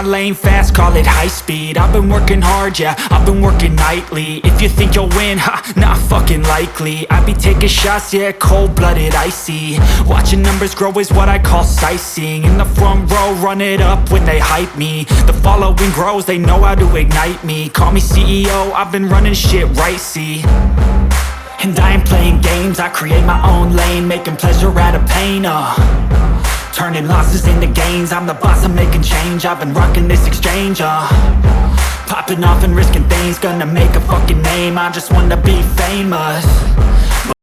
my lane fast, call it high speed. I've been working hard, yeah, I've been working nightly. If you think you'll win, ha, not fucking likely. I be taking shots, yeah, cold-blooded, icy. Watching numbers grow is what I call sightseeing. In the front row, run it up when they hype me. The following grows, they know how to ignite me. Call me CEO, I've been running shit right, see. And I ain't playing games, I create my own lane, making pleasure out of pain, turning losses into gains. I'm the boss, I'm making change. I've been rocking this exchange, popping off and risking things. Gonna make a fucking name, I just wanna be famous.